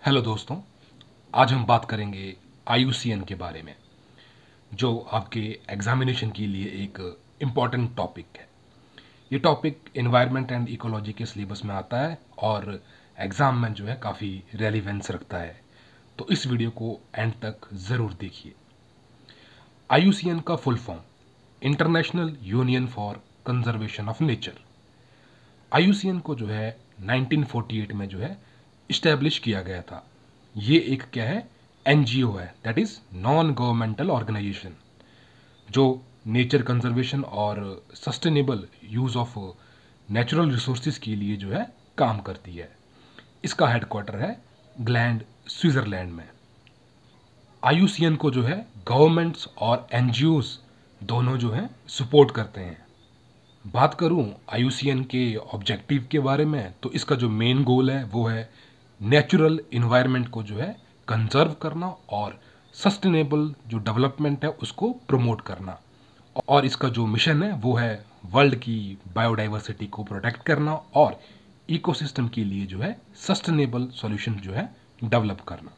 Hello दोस्तों, आज हम बात करेंगे आईयूसीएन के बारे में, जो आपके एग्जामिनेशन के लिए एक इम्पॉर्टेंट टॉपिक है। ये टॉपिक एनवायरनमेंट एंड इकोलॉजी के सिलेबस में आता है और एग्ज़ाम में जो है काफ़ी रेलिवेंस रखता है। तो इस वीडियो को एंड तक ज़रूर देखिए। आईयूसीएन का full form international union for conservation of nature. IUCN को जो है 1948 में जो है इस्टेब्लिश किया गया था। ये एक क्या है, एनजीओ है, that is non governmental organisation, जो नेचर कंजर्वेशन और sustainable use of natural resources के लिए जो है काम करती है। इसका हेडक्वार्टर है ग्लैंड, स्विट्जरलैंड में। आईयूसीएन को जो है गवर्नमेंट्स और एनजीओज दोनों जो है सपोर्ट करते हैं। बात करूं आईयूसीएन के ऑब्जेक्टिव के बारे में, तो इसका जो मेन गोल है वो है नेचुरल इन्वायरमेंट को जो है कंजर्व करना और सस्टेनेबल जो डेवलपमेंट है उसको प्रमोट करना। और इसका जो मिशन है वो है वर्ल्ड की बायोडाइवर्सिटी को प्रोटेक्ट करना और इकोसिस्टम के लिए जो है सस्टेनेबल सॉल्यूशन जो है डेवलप करना।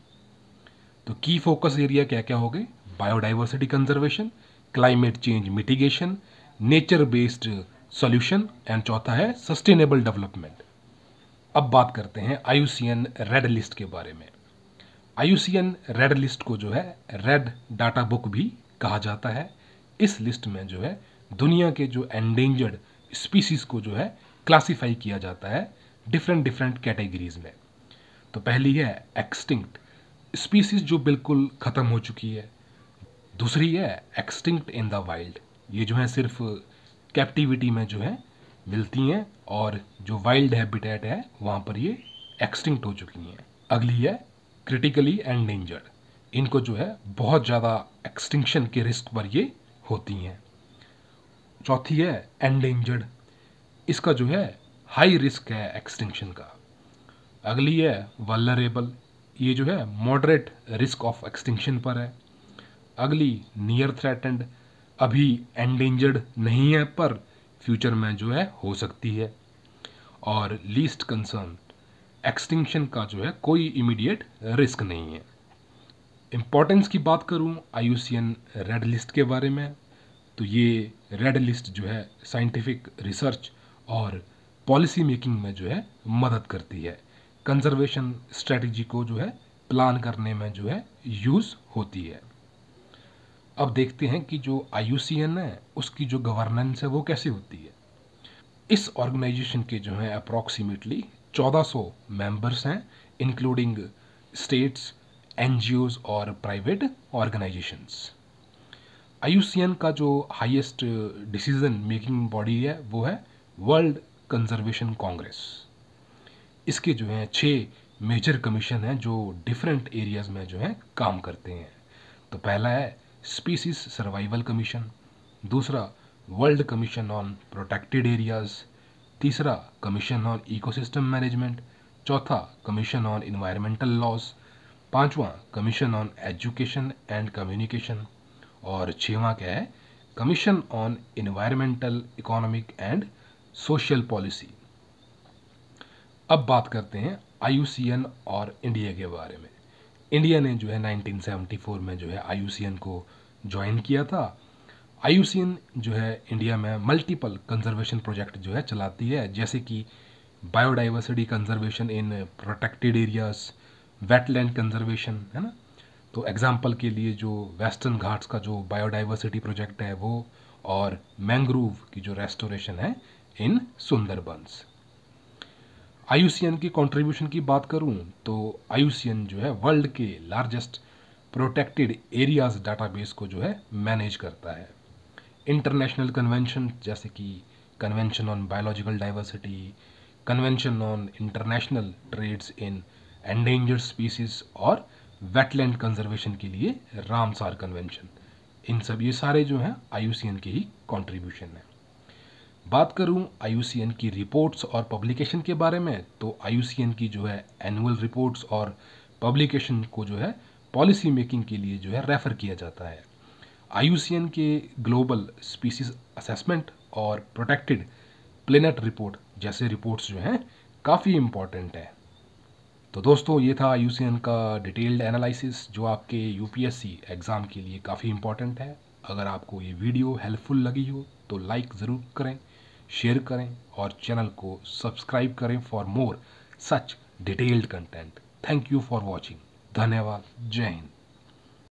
तो की फोकस एरिया क्या क्या हो गए? Biodiversity conservation, climate change mitigation, nature based solution and चौथा है सस्टेनेबल डेवलपमेंट। अब बात करते हैं आईयूसीएन रेड लिस्ट के बारे में। आईयूसीएन रेड लिस्ट को जो है रेड डाटा बुक भी कहा जाता है। इस लिस्ट में जो है दुनिया के जो एंडेंजर्ड स्पीसीज को जो है क्लासिफाई किया जाता है डिफरेंट डिफरेंट कैटेगरीज में। तो पहली है एक्सटिंक्ट स्पीसीज, जो बिल्कुल ख़त्म हो चुकी है। दूसरी है एक्सटिंक्ट इन द वाइल्ड, ये जो है सिर्फ कैप्टिविटी में जो है मिलती हैं और जो वाइल्ड हैबिटेट है वहाँ पर ये एक्सटिंक्ट हो चुकी हैं। अगली है क्रिटिकली एंडेंजर्ड, इनको जो है बहुत ज़्यादा एक्सटिंक्शन के रिस्क पर ये होती हैं। चौथी है एंडेंजर्ड, इसका जो है हाई रिस्क है एक्सटिंक्शन का। अगली है वल्नरेबल, ये जो है मॉडरेट रिस्क ऑफ एक्सटिंक्शन पर है। अगली नियर थ्रेटेंड, अभी एंडेंजर्ड नहीं है पर फ्यूचर में जो है हो सकती है। और लीस्ट कंसर्न, एक्सटिंक्शन का जो है कोई इमीडिएट रिस्क नहीं है। इम्पोर्टेंस की बात करूं आईयूसीएन रेड लिस्ट के बारे में, तो ये रेड लिस्ट जो है साइंटिफिक रिसर्च और पॉलिसी मेकिंग में जो है मदद करती है। कंजर्वेशन स्ट्रेटजी को जो है प्लान करने में जो है यूज़ होती है। अब देखते हैं कि जो आईयूसीएन है उसकी जो गवर्नेंस है वो कैसे होती है। इस ऑर्गेनाइजेशन के जो है अप्रॉक्सीमेटली 1400 मेंबर्स हैं, इंक्लूडिंग स्टेट्स, एनजीओज और प्राइवेट ऑर्गेनाइजेशंस। आईयूसीएन का जो हाईएस्ट डिसीजन मेकिंग बॉडी है वो है वर्ल्ड कंजर्वेशन कांग्रेस। इसके जो हैं 6 मेजर कमीशन हैं जो डिफरेंट एरियाज में जो है काम करते हैं। तो पहला है स्पीसीज सर्वाइवल कमीशन, दूसरा world commission on protected areas, तीसरा कमीशन ऑन इकोसिस्टम मैनेजमेंट, चौथा कमीशन ऑन इन्वायरमेंटल लॉज, पांचवा commission on education and communication और छठवां क्या है, commission on environmental economic and social policy. अब बात करते हैं आईयूसीएन और इंडिया के बारे में। इंडिया ने जो है 1974 में जो है आईयूसीएन को ज्वाइन किया था। आईयूसीएन जो है इंडिया में मल्टीपल कंजर्वेशन प्रोजेक्ट जो है चलाती है, जैसे कि biodiversity conservation in protected areas, wetland conservation, है ना। तो एग्जांपल के लिए जो वेस्टर्न घाट्स का जो बायोडाइवर्सिटी प्रोजेक्ट है वो, और मैंग्रोव की जो रेस्टोरेशन है इन सुंदरबंस। आईयूसीएन की कंट्रीब्यूशन की बात करूं तो आईयूसीएन जो है वर्ल्ड के लार्जेस्ट प्रोटेक्टेड एरियाज डाटाबेस को जो है मैनेज करता है। इंटरनेशनल कन्वेंशन जैसे कि convention on biological diversity, convention on international trades in endangered species और वेटलैंड कंजर्वेशन के लिए रामसार कन्वेंशन, इन सब ये सारे जो हैं आईयूसीएन के ही कंट्रीब्यूशन है। बात करूं आईयूसीएन की रिपोर्ट्स और पब्लिकेशन के बारे में, तो आईयूसीएन की जो है एनुअल रिपोर्ट्स और पब्लिकेशन को जो है पॉलिसी मेकिंग के लिए जो है रेफ़र किया जाता है। आईयूसीएन के ग्लोबल स्पीसीज असेसमेंट और प्रोटेक्टेड प्लेनेट रिपोर्ट जैसे रिपोर्ट्स जो हैं काफ़ी इम्पॉर्टेंट है। तो दोस्तों ये था IUCN का डिटेल्ड एनालिसिस जो आपके UPSC एग्ज़ाम के लिए काफ़ी इम्पॉर्टेंट है। अगर आपको ये वीडियो हेल्पफुल लगी हो तो लाइक ज़रूर करें, शेयर करें और चैनल को सब्सक्राइब करें for more such detailed content. Thank you for watching. धन्यवाद। जय हिंद।